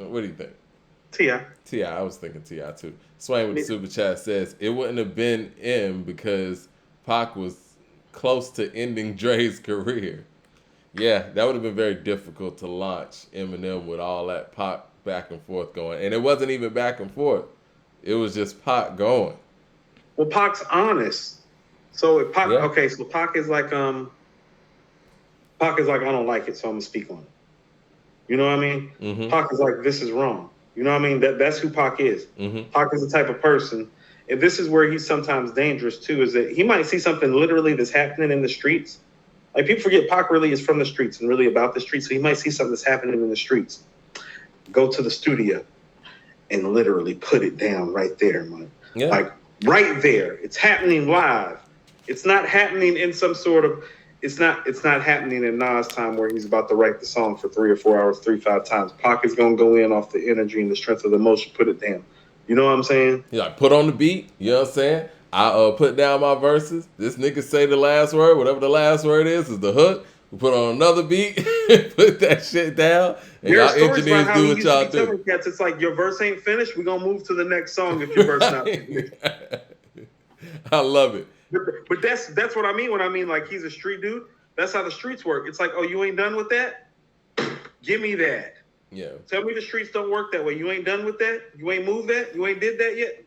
What do you think? T.I. T.I., I was thinking T.I. too. Swain with the super chat says it wouldn't have been M because Pac was close to ending Dre's career. Yeah, that would have been very difficult to launch Eminem with all that Pac back and forth going. And it wasn't even back and forth. It was just Pac going. Well, Pac's honest. So if Pac, Yeah. okay, so Pac is like I don't like it, so I'm gonna speak on it. You know what I mean? Mm-hmm. Pac is like this is wrong. You know what I mean? That's who Pac is. Mm-hmm. Pac is the type of person, and this is where he's sometimes dangerous too. Is that he might see something literally that's happening in the streets. Like people forget Pac really is from the streets and really about the streets. So he might see something that's happening in the streets. Go to the studio and literally put it down right there, man. Yeah. Like right there. It's happening live. It's not happening in some sort of it's not happening in Nas time where he's about to write the song for 3 or 4 hours, 3-5 times. Pac is gonna go in off the energy and the strength of the emotion, put it down. You know what I'm saying? He like put on the beat, you know what I'm saying? I put down my verses. This nigga say the last word, whatever the last word is the hook. We put on another beat, put that shit down, and There are y'all stories about engineers how do he what used to y'all be do. telling cats, it's like your verse ain't finished. We're gonna move to the next song if your verse not finished. I love it. But that's what I mean when I mean like he's a street dude. That's how the streets work. It's like, oh, you ain't done with that? Give me that. Yeah. Tell me the streets don't work that way. You ain't done with that? You ain't moved that? You ain't did that yet?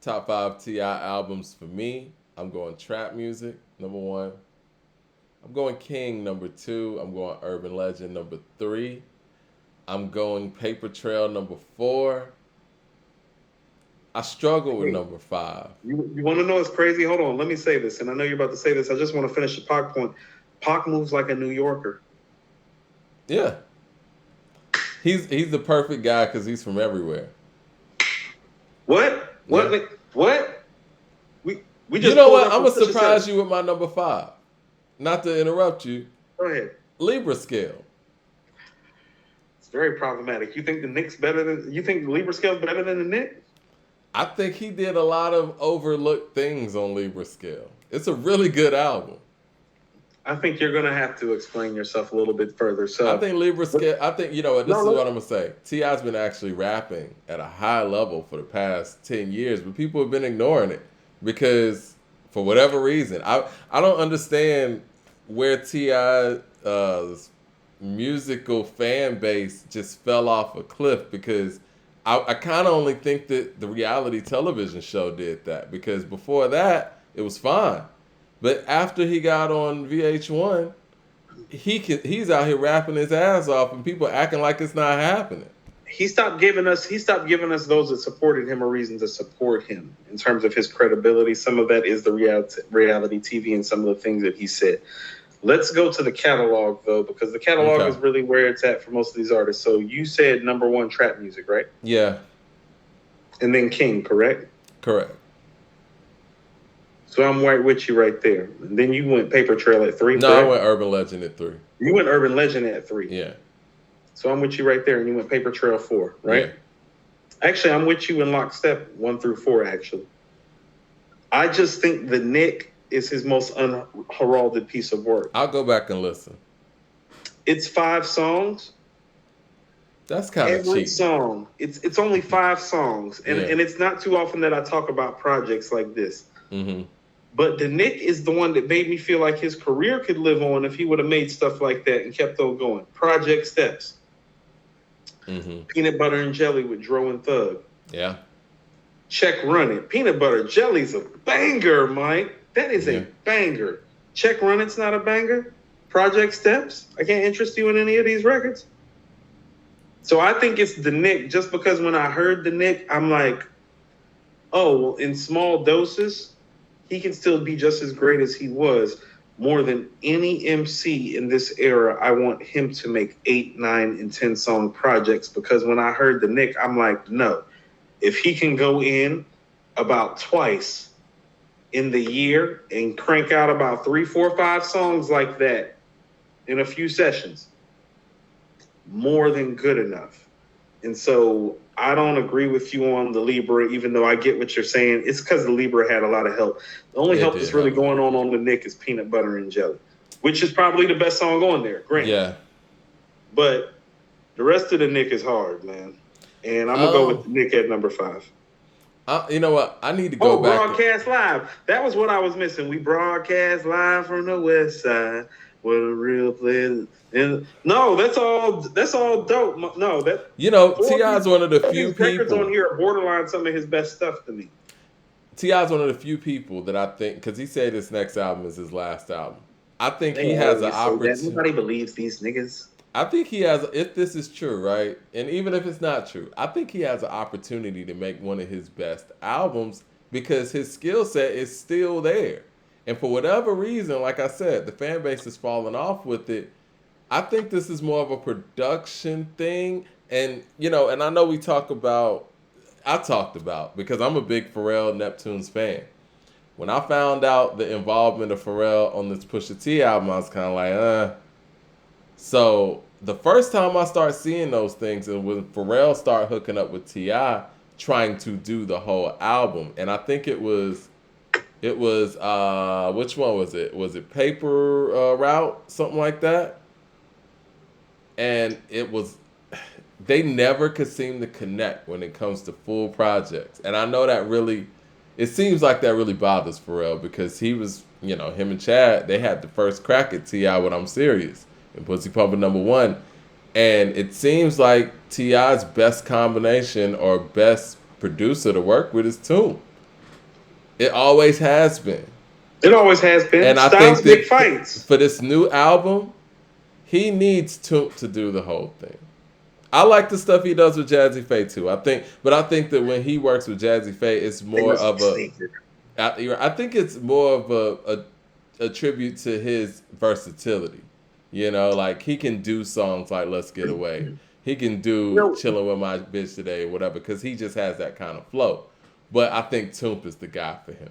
Top 5 T.I. albums for me. I'm going trap music, number 1. I'm going King, number 2. I'm going Urban Legend, number 3. I'm going Paper Trail, number 4. I struggle with number 5. You want to know what's crazy? Hold on. Let me say this. And I know you're about to say this. I just want to finish the Pac point. Pac moves like a New Yorker. Yeah. He's the perfect guy because he's from everywhere. What? What? Yeah. What? We just. You know what? I'm gonna surprise you with my number 5. Not to interrupt you. Go ahead. Libra scale. It's very problematic. You think the Knicks better than? You think the Libra scale better than the Knicks? I think he did a lot of overlooked things on Libra scale. It's a really good album. I think you're gonna have to explain yourself a little bit further. So I think Libra scale. I think you know what. This is what I'm gonna say. T.I.'s been actually rapping at a high level for the past 10 years, but people have been ignoring it because for whatever reason, I don't understand where T.I.'s musical fan base just fell off a cliff because I kind of only think that the reality television show did that because before that it was fine, but after he got on VH1, he's out here rapping his ass off and people acting like it's not happening. He stopped giving us those that supported him a reason to support him in terms of his credibility. Some of that is the reality TV and some of the things that he said. Let's go to the catalog though, because the catalog is really where it's at for most of these artists. So you said number 1 trap music, right? Yeah. And then King, correct? Correct. So I'm right with you right there. And then you went Paper Trail at 3. No, correct? I went Urban Legend at 3. You went Urban Legend at 3. Yeah. So I'm with you right there, and you went Paper Trail 4, right? Yeah. Actually, I'm with you in lockstep 1 through 4. Actually, I just think the Nick is his most unheralded piece of work. I'll go back and listen. It's 5 songs. That's kind of cheap. Every song, it's only 5 songs, and it's not too often that I talk about projects like this. Mm-hmm. But the Nick is the one that made me feel like his career could live on if he would have made stuff like that and kept on going. Project Steps. Mm-hmm. Peanut Butter and Jelly with Dro and Thug. Yeah. Check Running. Peanut Butter Jelly's a banger, Mike. That is a banger. Check Running's not a banger. Project Steps. I can't interest you in any of these records. So I think it's the Nick just because when I heard the Nick, I'm like, oh, well, in small doses, he can still be just as great as he was. More than any MC in this era, I want him to make 8, 9, and 10 song projects because when I heard the Nick, I'm like, no. If he can go in about twice in the year and crank out about 3, 4, 5 songs like that in a few sessions, more than good enough. And so I don't agree with you on the Libra, even though I get what you're saying. It's because the Libra had a lot of help. The only help that's really going on the Nick is Peanut Butter and Jelly, which is probably the best song on there. Great. Yeah. But The rest of the Nick is hard, man. And I'm gonna go with Um, Nick at number 5. you know what? I need to go Oh, back. broadcast live. That was what I was missing. We broadcast live from the West Side. What a real players. And no, that's all. That's all dope. No, that You know, four T.I. of is one of the few these records on people. here are borderline some of his best stuff to me. T.I. is one of the few people that I think, because he said this next album is his last album. I think They he has an always say that. opportunity. Nobody believes these niggas. I think he has, if this is true, right? And even if it's not true, I think he has an opportunity to make one of his best albums because his skill set is still there. And for whatever reason, like I said, the fan base has fallen off with it. I think this is more of a production thing. And, you know, and I know I talked about, because I'm a big Pharrell Neptunes fan. When I found out the involvement of Pharrell on this Pusha T album, I was kind of like, So the first time I start seeing those things, and when Pharrell started hooking up with T.I., trying to do the whole album, and I think it was which one was it? Was it Paper Route, something like that? And it was, they never could seem to connect when it comes to full projects, and I know that really, it seems like that really bothers Pharrell because he was, you know, him and Chad, they had the first crack at T.I. with I'm Serious and Pussy Pumper #1. And it seems like T.I.'s best combination or best producer to work with is Toon. It always has been. It always has been. And I Styles think big that fights. for this new album, he needs Toon to do the whole thing. I like the stuff he does with Jazzy Faye too. I think that when he works with Jazzy Faye, it's more of I think it's more of a tribute to his versatility. You know, like he can do songs like "Let's Get Away." He can do "Chilling with My Bitch Today" or whatever, because he just has that kind of flow. But I think Toomp is the guy for him.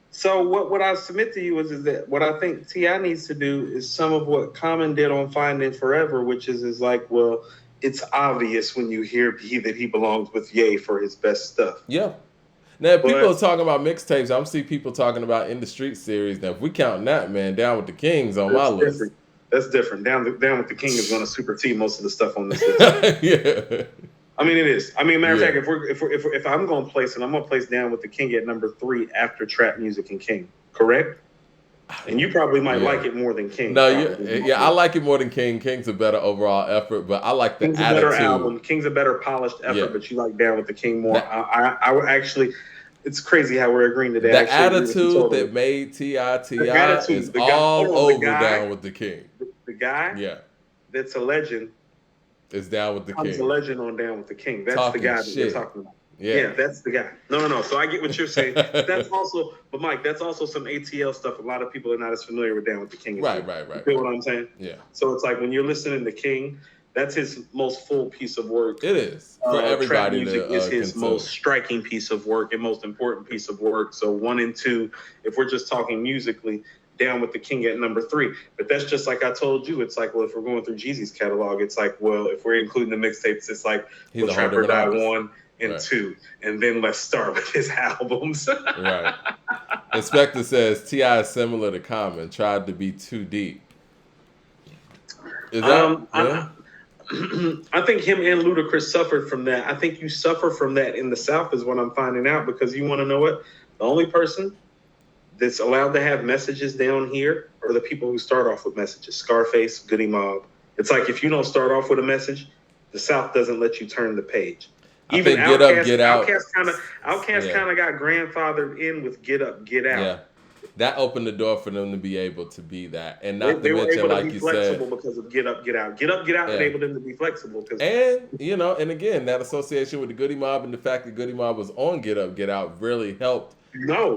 So what I submit to you is that what I think T.I. needs to do is some of what Common did on Finding Forever, which is like, well, it's obvious when you hear that he belongs with Ye for his best stuff. Yeah. Now, if people are talking about mixtapes, I'm see people talking about In the Street series. Now, if we count that, man, Down with the Kings on my list. That's different. Down with the King is going to super T most of the stuff on this list. Yeah. I mean, it is. I mean, matter of fact, if I'm going to place it, I'm going to place Down with the King at number 3 after Trap Music and King. Correct? And you probably might like it more than King. No, I like it more than King. King's a better overall effort, but I like the King's attitude. A better album. King's a better polished effort, but you like Down with the King more. I would actually. It's crazy how we're agreeing to that. The attitude that made T.I. is all over Down with the King. The guy, that's a legend. Is Down with the King. He's a legend on Down with the King. That's the guy that we're talking about. Yeah, that's the guy. No. So I get what you're saying. But Mike, that's also some ATL stuff. A lot of people are not as familiar with Down with the King. Right. You feel what I'm saying? Yeah. So it's like when you're listening to King, that's his most full piece of work. It is for everybody. Trap music is his most striking piece of work and most important piece of work. So 1 and 2, if we're just talking musically, Down with the King at number 3. But that's just like I told you. It's like, well, if we're going through Jeezy's catalog, it's like, well, if we're including the mixtapes, it's like, well, Trap or Die 1 and 2, and then let's start with his albums. Right. Inspector says T.I. is similar to Common. Tried to be too deep. Is that? I think him and Ludacris suffered from that. I think you suffer from that in the South is what I'm finding out, because you want to know what? The only person that's allowed to have messages down here are the people who start off with messages. Scarface, Goody Mob. It's like if you don't start off with a message, the South doesn't let you turn the page. Even Get Up, Get Out. Outkast kind of got grandfathered in with Get Up, Get Out. Yeah. That opened the door for them to be able to be that, and not to mention, like you said, because of Get Up, Get Out. Get Up, Get Out enabled them to be flexible. And and again, that association with the Goody Mob and the fact that Goody Mob was on Get Up, Get Out really helped.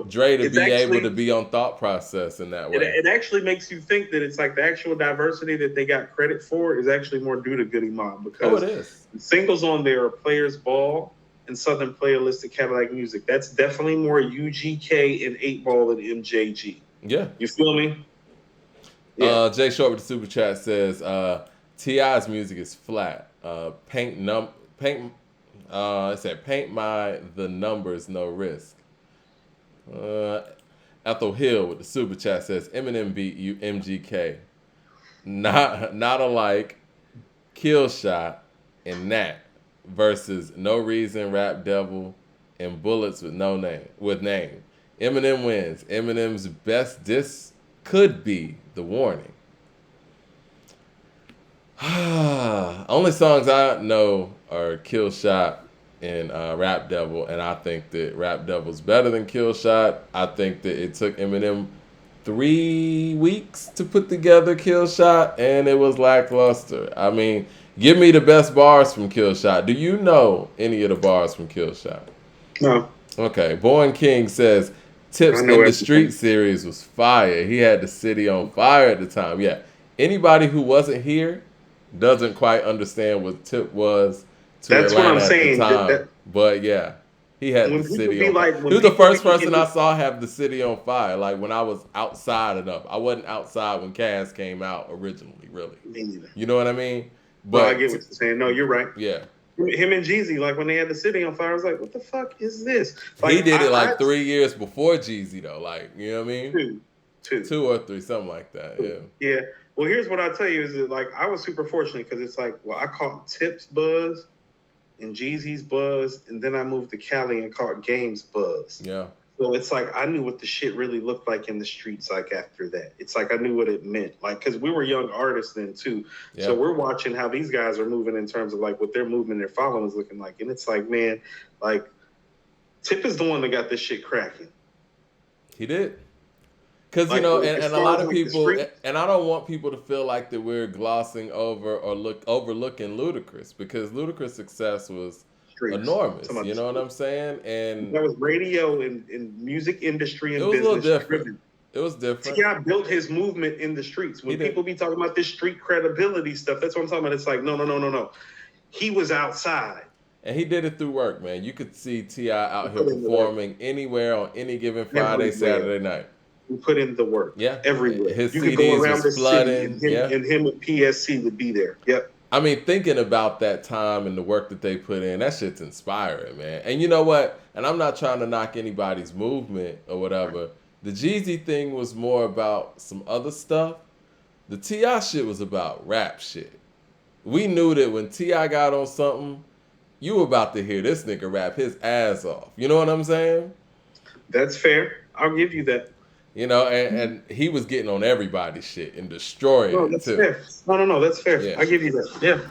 Dre to be able to be on Thought Process in that way. It actually makes you think that it's like the actual diversity that they got credit for is actually more due to Goody Mob, because it is. The singles on there are Players Ball and Southern Playalistic Cadillac Music. That's definitely more UGK and 8 Ball than MJG. Yeah. You feel me? Yeah. Jay Short with the super chat says T.I.'s music is flat. It said paint the numbers, no risk. Ethel Hill with the super chat says Eminem beat you MGK. Not alike. Kill shot. and Nat versus No Reason, Rap Devil, and Bullets with no name with name. Eminem wins. Eminem's best diss could be The Warning. Only songs I know are Kill Shot and Rap Devil, and I think that Rap Devil's better than Kill Shot. I think that it took Eminem 3 weeks to put together Kill Shot, and it was lackluster. I mean, give me the best bars from Kill Shot. Do you know any of the bars from Kill Shot? No. Okay, Born King says Tips in the Street series was fire. He had the city on fire at the time. Yeah, anybody who wasn't here doesn't quite understand what Tip was to That's Atlanta what I'm saying. at the time. But yeah, he had the city on fire. He was the first person I saw have the city on fire. Like when I was outside enough. I wasn't outside when Cass came out originally, really. Me neither. You know what I mean? But I get what you're saying. No, you're right. Yeah. Him and Jeezy, like when they had the city on fire, I was like, what the fuck is this? Like, he did it like 3 years before Jeezy, though. Like, you know what I mean? Two or three, something like that. Yeah. Yeah. Well, here's what I'll tell you is that, like, I was super fortunate because it's like, well, I caught Tip's buzz and Jeezy's buzz, and then I moved to Cali and caught Game's buzz. Yeah. So it's like I knew what the shit really looked like in the streets. Like after that, it's like I knew what it meant. Like because we were young artists then too, so we're watching how these guys are moving in terms of like what their movement, their following is looking like, and it's like, man, like Tip is the one that got this shit cracking. He did. Because, like, and a lot of people, and I don't want people to feel like that we're glossing over or overlooking Ludacris, because Ludacris' success was enormous. You know what I'm saying? And that was radio and music industry and business. It was a little different. It was different. T.I. built his movement in the streets. When people be talking about this street credibility stuff, that's what I'm talking about. It's like, no. He was outside. And he did it through work, man. You could see T.I. out here performing anywhere on any given Friday, Saturday night. He put in the work. Yeah. Everywhere. His you CDs could go around the flooding. City and him and PSC would be there. Yep. I mean, thinking about that time and the work that they put in, that shit's inspiring, man. And you know what? And I'm not trying to knock anybody's movement or whatever. The Jeezy thing was more about some other stuff. The T.I. shit was about rap shit. We knew that when T.I. got on something, you were about to hear this nigga rap his ass off. You know what I'm saying? That's fair. I'll give you that. You know, and he was getting on everybody's shit and destroying it too. Fair. No, that's fair. Yeah. I give you that. Yeah.